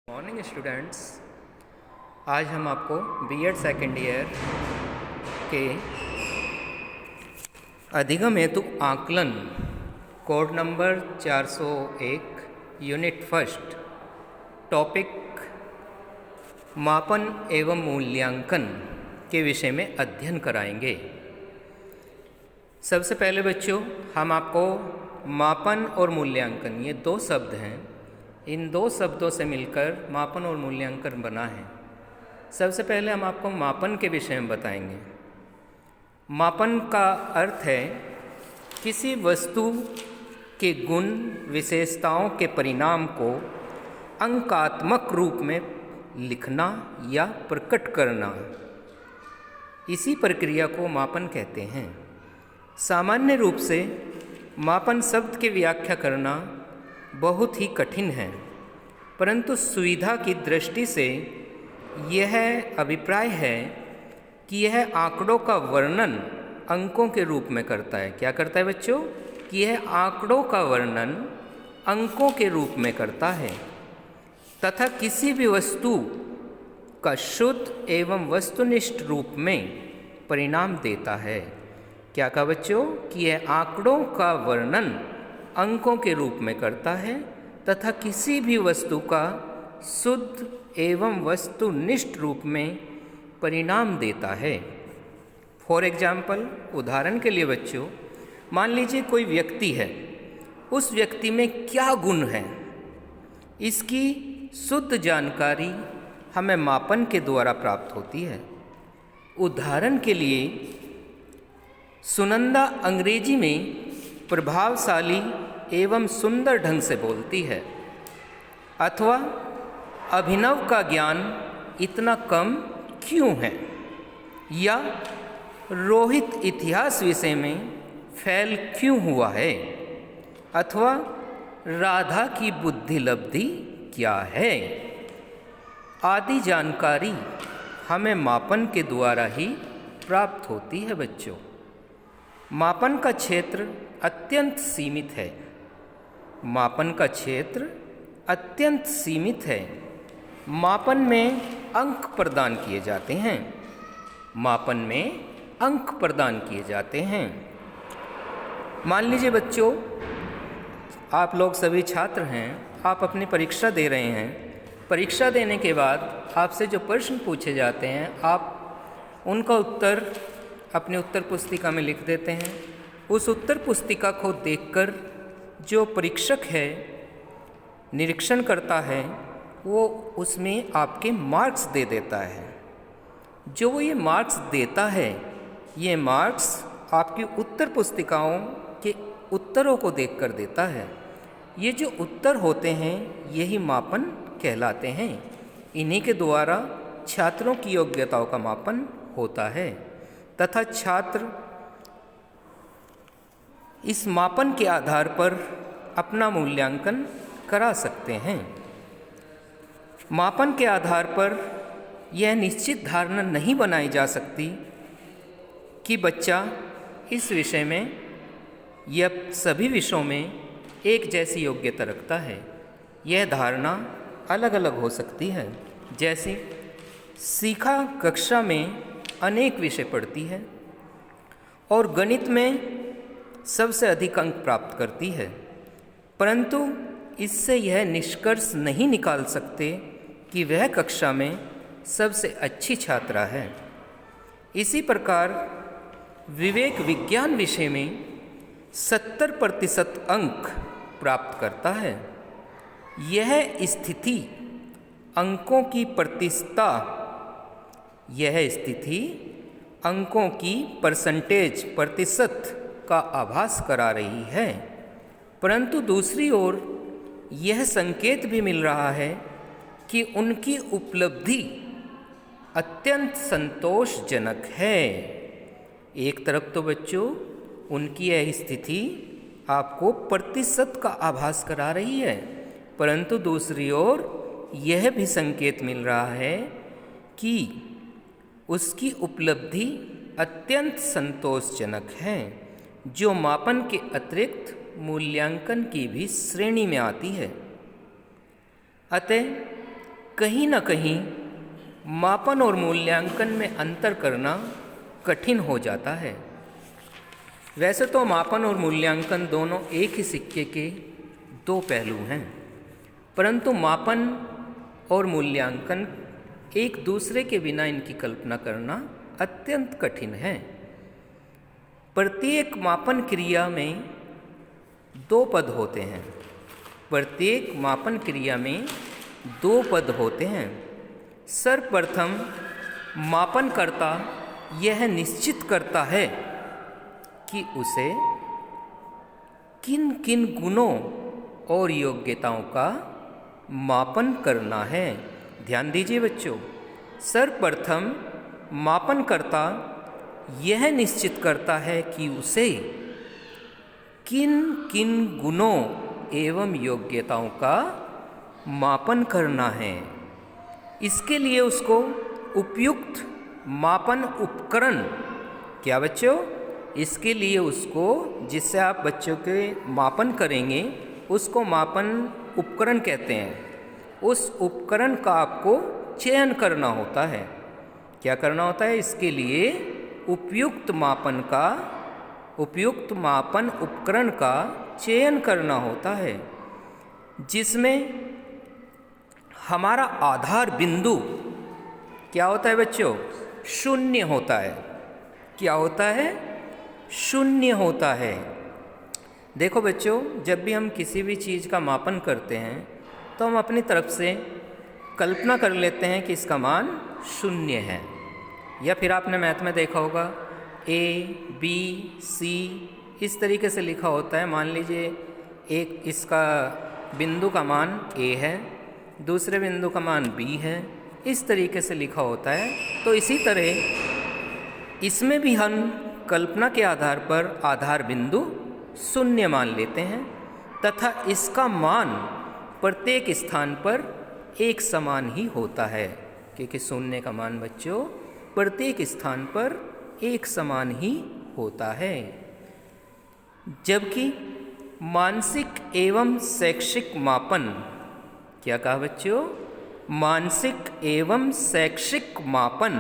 Morning students, आज हम आपको बीएड सेकेंड ईयर के अधिगम हेतु आकलन code number 401 unit first topic मापन एवं मूल्यांकन के विषय में अध्ययन कराएंगे। सबसे पहले बच्चों, हम आपको मापन और मूल्यांकन, ये दो शब्द हैं, इन दो शब्दों से मिलकर मापन और मूल्यांकन बना है। सबसे पहले हम आपको मापन के विषय में बताएंगे। मापन का अर्थ है किसी वस्तु के गुण विशेषताओं के परिणाम को अंकात्मक रूप में लिखना या प्रकट करना। इसी प्रक्रिया को मापन कहते हैं। सामान्य रूप से मापन शब्द की व्याख्या करना बहुत ही कठिन है, परंतु सुविधा की दृष्टि से यह अभिप्राय है कि यह आंकड़ों का वर्णन अंकों के रूप में करता है। क्या करता है बच्चों? कि यह आंकड़ों का वर्णन अंकों के रूप में करता है तथा किसी भी वस्तु का शुद्ध एवं वस्तुनिष्ठ रूप में परिणाम देता है। क्या कहा बच्चों? कि यह आंकड़ों का वर्णन अंकों के रूप में करता है तथा किसी भी वस्तु का शुद्ध एवं वस्तुनिष्ठ रूप में परिणाम देता है। फॉर एग्जाम्पल, उदाहरण के लिए बच्चों, मान लीजिए कोई व्यक्ति है, उस व्यक्ति में क्या गुण है, इसकी शुद्ध जानकारी हमें मापन के द्वारा प्राप्त होती है। उदाहरण के लिए, सुनंदा अंग्रेजी में प्रभावशाली एवं सुंदर ढंग से बोलती है, अथवा अभिनव का ज्ञान इतना कम क्यों है, या रोहित इतिहास विषय में फैल क्यों हुआ है, अथवा राधा की बुद्धि लब्धि क्या है, आदि जानकारी हमें मापन के द्वारा ही प्राप्त होती है। बच्चों, मापन का क्षेत्र अत्यंत सीमित है। मापन का क्षेत्र अत्यंत सीमित है। मापन में अंक प्रदान किए जाते हैं। मापन में अंक प्रदान किए जाते हैं। मान लीजिए बच्चों, आप लोग सभी छात्र हैं, आप अपनी परीक्षा दे रहे हैं। परीक्षा देने के बाद आपसे जो प्रश्न पूछे जाते हैं, आप उनका उत्तर अपनी उत्तर पुस्तिका में लिख देते हैं। उस उत्तर पुस्तिका को देखकर जो परीक्षक है, निरीक्षण करता है, वो उसमें आपके मार्क्स दे देता है। जो वो ये मार्क्स देता है, ये मार्क्स आपकी उत्तर पुस्तिकाओं के उत्तरों को देखकर देता है। ये जो उत्तर होते हैं, यही मापन कहलाते हैं। इन्हीं के द्वारा छात्रों की योग्यताओं का मापन होता है तथा छात्र इस मापन के आधार पर अपना मूल्यांकन करा सकते हैं। मापन के आधार पर यह निश्चित धारणा नहीं बनाई जा सकती कि बच्चा इस विषय में या सभी विषयों में एक जैसी योग्यता रखता है। यह धारणा अलग अलग हो सकती है। जैसे शिखा कक्षा में अनेक विषय पढ़ती है और गणित में सबसे अधिक अंक प्राप्त करती है, परंतु इससे यह निष्कर्ष नहीं निकाल सकते कि वह कक्षा में सबसे अच्छी छात्रा है। इसी प्रकार विवेक विज्ञान विषय में 70% अंक प्राप्त करता है। यह स्थिति अंकों की अंकों की परसेंटेज प्रतिशत का आभास करा रही है, परंतु दूसरी ओर यह संकेत भी मिल रहा है कि उनकी उपलब्धि अत्यंत संतोषजनक है। एक तरफ तो बच्चों उनकी यह स्थिति आपको प्रतिशत का आभास करा रही है, परंतु दूसरी ओर यह भी संकेत मिल रहा है कि उसकी उपलब्धि अत्यंत संतोषजनक है, जो मापन के अतिरिक्त मूल्यांकन की भी श्रेणी में आती है। अतः कहीं न कहीं मापन और मूल्यांकन में अंतर करना कठिन हो जाता है। वैसे तो मापन और मूल्यांकन दोनों एक ही सिक्के के दो पहलू हैं, परंतु मापन और मूल्यांकन एक दूसरे के बिना इनकी कल्पना करना अत्यंत कठिन है। प्रत्येक मापन क्रिया में दो पद होते हैं। प्रत्येक मापन क्रिया में दो पद होते हैं। सर्वप्रथम मापनकर्ता यह निश्चित करता है कि उसे किन किन गुणों और योग्यताओं का मापन करना है। ध्यान दीजिए बच्चों, सर्वप्रथम मापनकर्ता यह निश्चित करता है कि उसे किन किन गुणों एवं योग्यताओं का मापन करना है। इसके लिए उसको उपयुक्त मापन उपकरण, क्या बच्चों, इसके लिए उसको, जिससे आप बच्चों के मापन करेंगे, उसको मापन उपकरण कहते हैं। उस उपकरण का आपको चयन करना होता है। क्या करना होता है? इसके लिए उपयुक्त मापन उपकरण का चयन करना होता है, जिसमें हमारा आधार बिंदु क्या होता है बच्चों? शून्य होता है। क्या होता है? शून्य होता है। देखो बच्चों, जब भी हम किसी भी चीज़ का मापन करते हैं तो हम अपनी तरफ से कल्पना कर लेते हैं कि इसका मान शून्य है। या फिर आपने मैथ में देखा होगा A, B, C इस तरीके से लिखा होता है। मान लीजिए एक इसका बिंदु का मान A है, दूसरे बिंदु का मान B है, इस तरीके से लिखा होता है। तो इसी तरह इसमें भी हम कल्पना के आधार पर आधार बिंदु शून्य मान लेते हैं तथा इसका मान प्रत्येक स्थान पर एक समान ही होता है, क्योंकि शून्य का मान बच्चों प्रत्येक स्थान पर एक समान ही होता है। जबकि मानसिक एवं शैक्षिक मापन, क्या कहा बच्चों? मानसिक एवं शैक्षिक मापन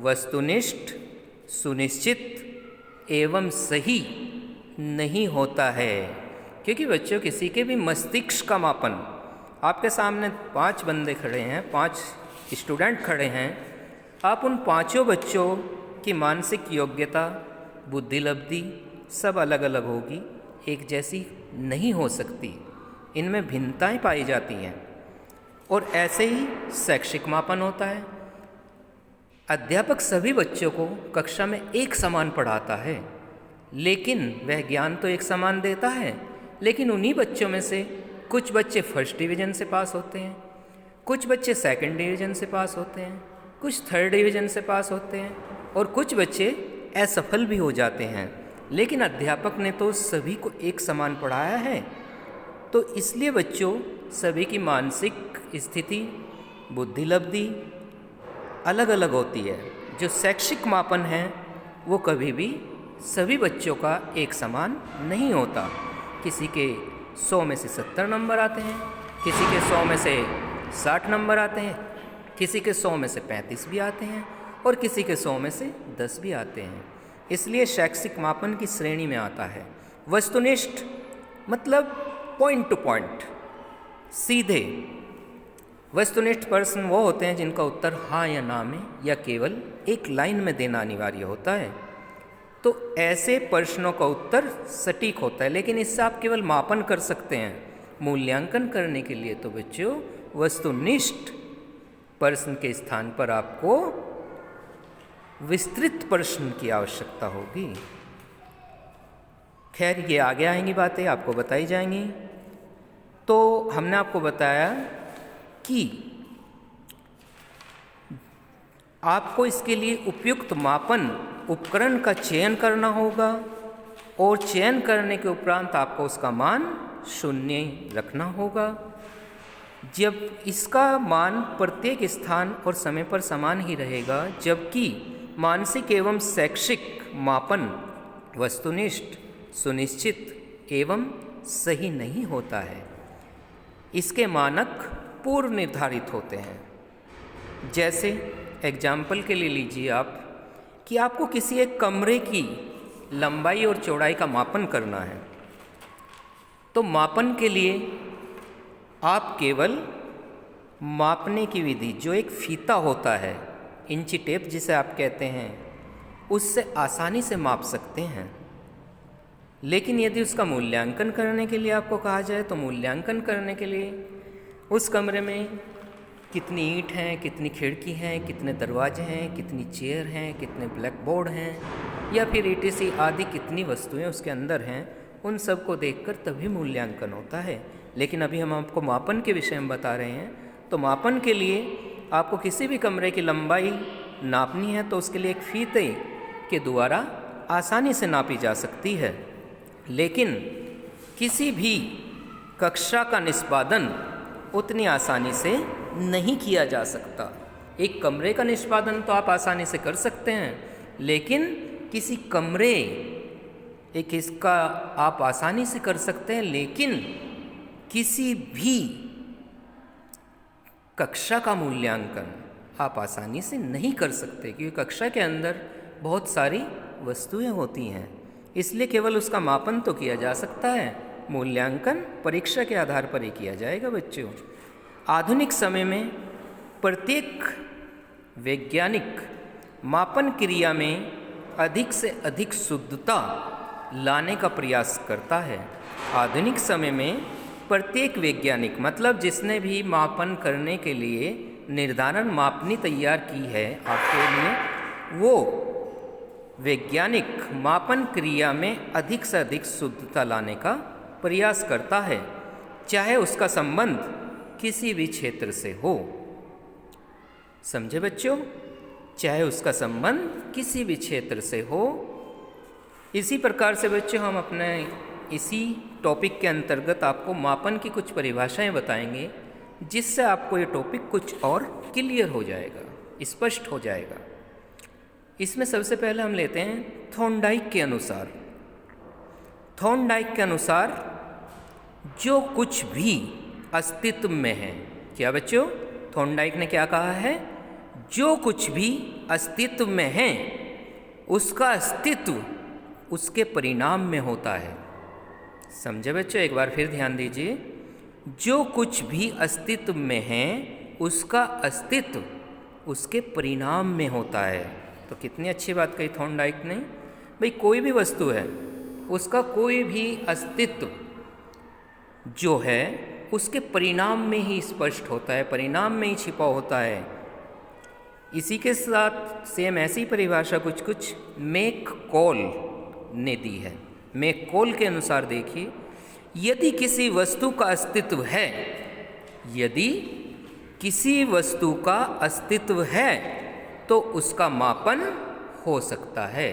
वस्तुनिष्ठ, सुनिश्चित एवं सही नहीं होता है। क्योंकि बच्चों किसी के भी मस्तिष्क का मापन, आपके सामने 5 बंदे खड़े हैं, 5 स्टूडेंट खड़े हैं, आप उन पांचों बच्चों की मानसिक योग्यता, बुद्धि लब्धि सब अलग अलग होगी, एक जैसी नहीं हो सकती। इनमें भिन्नताएं पाई जाती हैं। और ऐसे ही शैक्षिक मापन होता है। अध्यापक सभी बच्चों को कक्षा में एक समान पढ़ाता है, लेकिन वह ज्ञान तो एक समान देता है, लेकिन उन्हीं बच्चों में से कुछ बच्चे फर्स्ट डिवीज़न से पास होते हैं, कुछ बच्चे सेकंड डिवीज़न से पास होते हैं, कुछ थर्ड डिवीज़न से पास होते हैं और कुछ बच्चे असफल भी हो जाते हैं। लेकिन अध्यापक ने तो सभी को एक समान पढ़ाया है, तो इसलिए बच्चों सभी की मानसिक स्थिति, बुद्धि लब्धि अलग अलग होती है। जो शैक्षिक मापन है वो कभी भी सभी बच्चों का एक समान नहीं होता। किसी के 100 में से 70 नंबर आते हैं, किसी के 100 में से 60 नंबर आते हैं, किसी के 100 में से 35 भी आते हैं और किसी के 100 में से 10 भी आते हैं। इसलिए शैक्षिक मापन की श्रेणी में आता है। वस्तुनिष्ठ मतलब पॉइंट टू पॉइंट, सीधे। वस्तुनिष्ठ प्रश्न वो होते हैं जिनका उत्तर हाँ या ना में या केवल एक लाइन में देना अनिवार्य होता है। तो ऐसे प्रश्नों का उत्तर सटीक होता है, लेकिन इससे आप केवल मापन कर सकते हैं। मूल्यांकन करने के लिए तो बच्चों वस्तुनिष्ठ प्रश्न के स्थान पर आपको विस्तृत प्रश्न की आवश्यकता होगी। खैर, ये आगे आएंगी बातें, आपको बताई जाएंगी। तो हमने आपको बताया कि आपको इसके लिए उपयुक्त मापन उपकरण का चयन करना होगा और चयन करने के उपरांत आपको उसका मान 0 रखना होगा। जब इसका मान प्रत्येक स्थान और समय पर समान ही रहेगा, जबकि मानसिक एवं शैक्षिक मापन वस्तुनिष्ठ, सुनिश्चित एवं सही नहीं होता है। इसके मानक पूर्व निर्धारित होते हैं। जैसे एग्जाम्पल के लिए लीजिए आप कि आपको किसी एक कमरे की लंबाई और चौड़ाई का मापन करना है, तो मापन के लिए आप केवल मापने की विधि, जो एक फीता होता है, इंची टेप जिसे आप कहते हैं, उससे आसानी से माप सकते हैं। लेकिन यदि उसका मूल्यांकन करने के लिए आपको कहा जाए, तो मूल्यांकन करने के लिए उस कमरे में कितनी ईंट हैं, कितनी खिड़की हैं, कितने दरवाजे हैं, कितनी चेयर हैं, कितने ब्लैक बोर्ड हैं, या फिर ईटीसी आदि कितनी वस्तुएं उसके अंदर हैं, उन सब को देखकर तभी मूल्यांकन होता है। लेकिन अभी हम आपको मापन के विषय में बता रहे हैं, तो मापन के लिए आपको किसी भी कमरे की लंबाई नापनी है तो उसके लिए एक फीते के द्वारा आसानी से नापी जा सकती है। लेकिन किसी भी कक्षा का निष्पादन उतनी आसानी से नहीं किया जा सकता। एक कमरे का निष्पादन तो आप आसानी से कर सकते हैं, लेकिन किसी कमरे एक इसका आप आसानी से कर सकते हैं, लेकिन किसी भी कक्षा का मूल्यांकन आप आसानी से नहीं कर सकते, क्योंकि कक्षा के अंदर बहुत सारी वस्तुएं होती हैं। इसलिए केवल उसका मापन तो किया जा सकता है, मूल्यांकन परीक्षा के आधार पर ही किया जाएगा। बच्चों, आधुनिक समय में प्रत्येक वैज्ञानिक मापन क्रिया में अधिक से अधिक शुद्धता लाने का प्रयास करता है। आधुनिक समय में प्रत्येक वैज्ञानिक, मतलब जिसने भी मापन करने के लिए निर्धारण मापनी तैयार की है आपके लिए, वो वैज्ञानिक मापन क्रिया में अधिक से अधिक शुद्धता लाने का प्रयास करता है, चाहे उसका संबंध किसी भी क्षेत्र से हो। समझे बच्चों? चाहे उसका संबंध किसी भी क्षेत्र से हो। इसी प्रकार से बच्चों हम अपने इसी टॉपिक के अंतर्गत आपको मापन की कुछ परिभाषाएं बताएंगे, जिससे आपको ये टॉपिक कुछ और क्लियर हो जाएगा, स्पष्ट हो जाएगा। इसमें सबसे पहले हम लेते हैं थॉर्नडाइक के अनुसार। थॉर्नडाइक के अनुसार जो कुछ भी अस्तित्व में है, क्या बच्चों? थॉर्नडाइक ने क्या कहा है? जो कुछ भी अस्तित्व में है उसका अस्तित्व उसके परिणाम में होता है। समझे बच्चों? एक बार फिर ध्यान दीजिए। जो कुछ भी अस्तित्व में है उसका अस्तित्व उसके परिणाम में होता है। तो कितनी अच्छी बात कही थॉर्नडाइक ने। भाई कोई भी वस्तु है, उसका कोई भी अस्तित्व जो है उसके परिणाम में ही स्पष्ट होता है, परिणाम में ही छिपा होता है। इसी के साथ सेम ऐसी परिभाषा कुछ मैककॉल ने दी है। मैककॉल के अनुसार देखिए, यदि किसी वस्तु का अस्तित्व है, यदि किसी वस्तु का अस्तित्व है तो उसका मापन हो सकता है।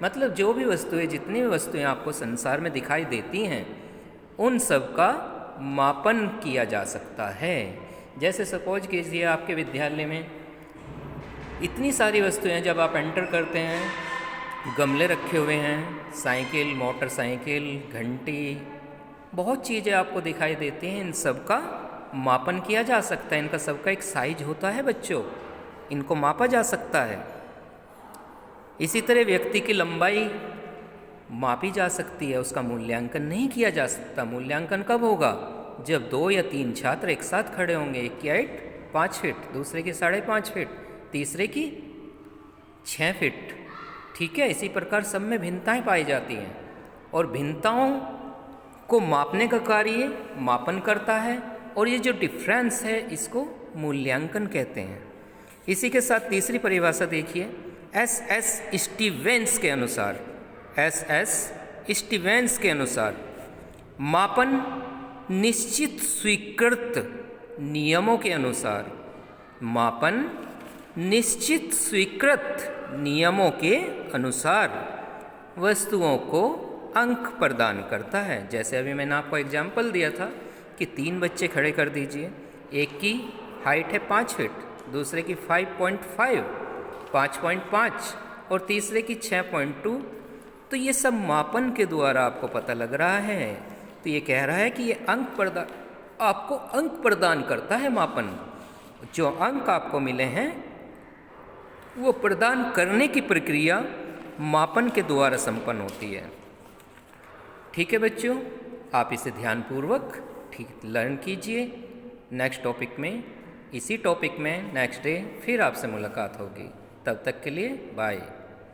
मतलब जो भी वस्तुएं, जितनी भी वस्तुएं आपको संसार में दिखाई देती हैं, उन सब का मापन किया जा सकता है। जैसे सपोज कीजिए आपके विद्यालय में इतनी सारी वस्तुएं, जब आप एंटर करते हैं, गमले रखे हुए हैं, साइकिल, मोटरसाइकिल, घंटी, बहुत चीज़ें आपको दिखाई देती हैं। इन सब का मापन किया जा सकता है। इनका सबका एक साइज होता है बच्चों, इनको मापा जा सकता है। इसी तरह व्यक्ति की लंबाई मापी जा सकती है, उसका मूल्यांकन नहीं किया जा सकता। मूल्यांकन कब होगा? जब 2 या 3 छात्र एक साथ खड़े होंगे। एक की हाइट 5 फीट, दूसरे की 5.5 फीट, तीसरे की 6 फीट। ठीक है, इसी प्रकार सब में भिन्नताएं पाई जाती हैं, और भिन्नताओं को मापने का कार्य मापन करता है, और ये जो डिफरेंस है इसको मूल्यांकन कहते हैं। इसी के साथ तीसरी परिभाषा देखिए, एस.एस. स्टीवेंस के अनुसार, एस.एस. स्टीवेंस के अनुसार मापन निश्चित स्वीकृत नियमों के अनुसार, मापन निश्चित स्वीकृत नियमों के अनुसार वस्तुओं को अंक प्रदान करता है। जैसे अभी मैंने आपको एग्जाम्पल दिया था कि 3 बच्चे खड़े कर दीजिए, एक की हाइट है 5 फीट, दूसरे की 5.5, 5.5 और तीसरे की 6.2। तो ये सब मापन के द्वारा आपको पता लग रहा है। तो ये कह रहा है कि ये अंक आपको अंक प्रदान करता है मापन। जो अंक आपको मिले हैं वो प्रदान करने की प्रक्रिया मापन के द्वारा संपन्न होती है। ठीक है बच्चों, आप इसे ध्यानपूर्वक ठीक लर्न कीजिए। नेक्स्ट टॉपिक में, इसी टॉपिक में नेक्स्ट डे फिर आपसे मुलाकात होगी। तब तक के लिए बाय।